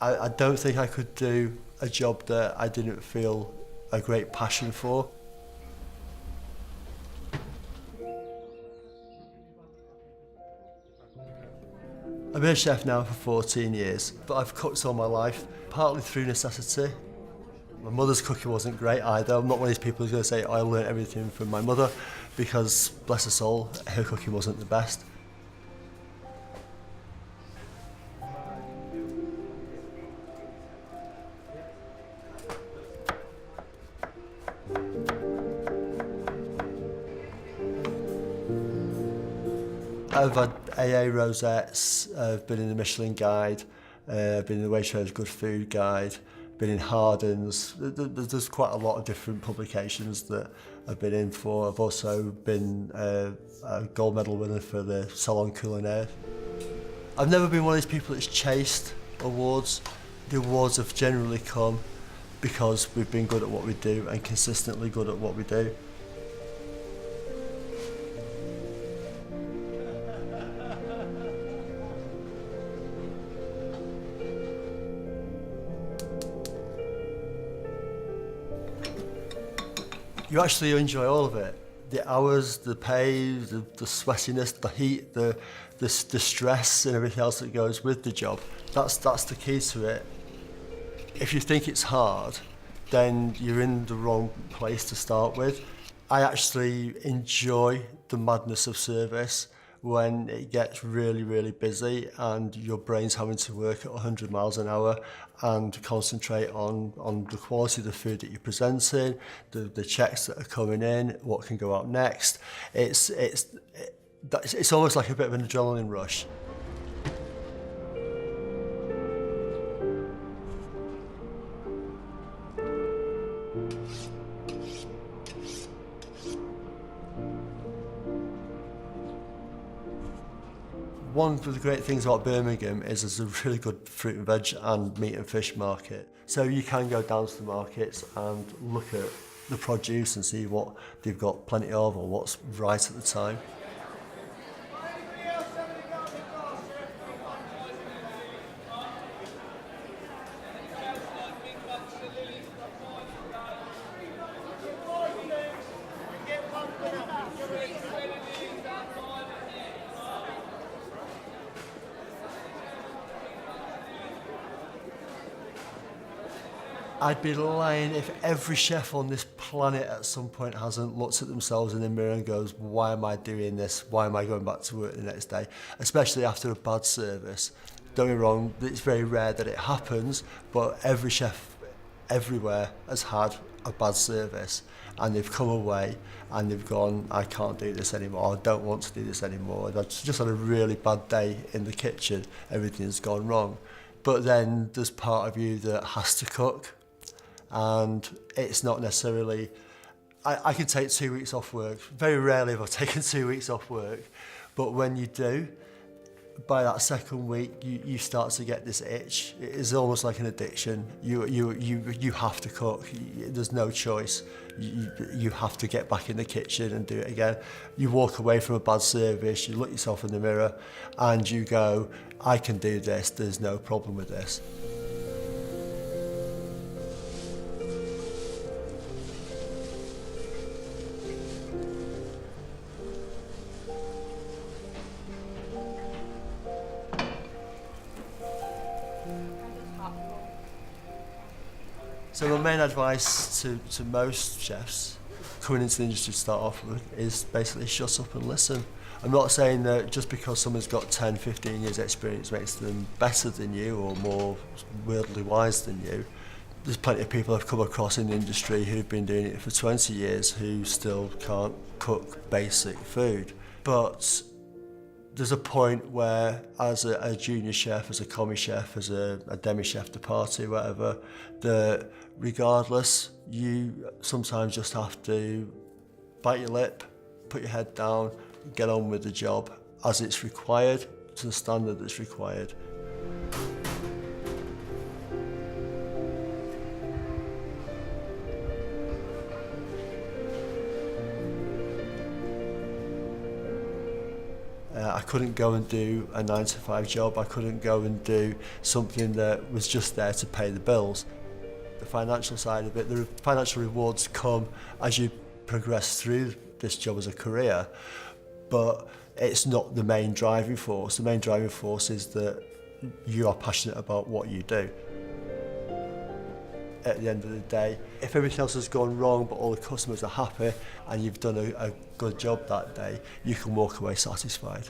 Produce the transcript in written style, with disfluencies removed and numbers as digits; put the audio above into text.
I don't think I could do a job that I didn't feel a great passion for. I've been a chef now for 14 years, but I've cooked all my life, partly through necessity. My mother's cooking wasn't great either. I'm not one of these people who's going to say I learned everything from my mother, because, bless her soul, her cooking wasn't the best. I've had AA rosettes, I've been in the Michelin Guide, I've been in the Waitrose Good Food Guide, been in Hardens. There's quite a lot of different publications that I've been in for. I've also been a gold medal winner for the Salon Culinaire. I've never been one of these people that's chased awards. The awards have generally come because we've been good at what we do and consistently good at what we do. You actually enjoy all of it. The hours, the pay, the sweatiness, the heat, the stress and everything else that goes with the job. That's the key to it. If you think it's hard, then you're in the wrong place to start with. I actually enjoy the madness of service when it gets really, really busy and your brain's having to work at 100 miles an hour and concentrate on the quality of the food that you're presenting, the checks that are coming in, what can go out next. It's almost like a bit of an adrenaline rush. One of the great things about Birmingham is there's a really good fruit and veg and meat and fish market. So you can go down to the markets and look at the produce and see what they've got plenty of or what's right at the time. I'd be lying if every chef on this planet at some point hasn't looked at themselves in the mirror and goes, why am I doing this? Why am I going back to work the next day? Especially after a bad service. Don't get me wrong, it's very rare that it happens, but every chef everywhere has had a bad service and they've come away and they've gone, I can't do this anymore, I don't want to do this anymore. I've just had a really bad day in the kitchen, everything's gone wrong. But then there's part of you that has to cook. And it's not necessarily, I can take 2 weeks off work. Very rarely have I taken 2 weeks off work, but when you do, by that second week, you start to get this itch. It is almost like an addiction. You have to cook. There's no choice. You have to get back in the kitchen and do it again. You walk away from a bad service, you look yourself in the mirror, and you go, I can do this, there's no problem with this. So my main advice to most chefs coming into the industry to start off with is basically shut up and listen. I'm not saying that just because someone's got 10, 15 years experience makes them better than you or more worldly wise than you. There's plenty of people I've come across in the industry who've been doing it for 20 years who still can't cook basic food. But there's a point where, as a junior chef, as a commis chef, as a demi-chef de partie, whatever, that regardless, you sometimes just have to bite your lip, put your head down, get on with the job as it's required, to the standard that's required. I couldn't go and do a 9 to 5 job. I couldn't go and do something that was just there to pay the bills. The financial side of it, the financial rewards come as you progress through this job as a career, but it's not the main driving force. The main driving force is that you are passionate about what you do. At the end of the day, if everything else has gone wrong but all the customers are happy and you've done a good job that day, you can walk away satisfied.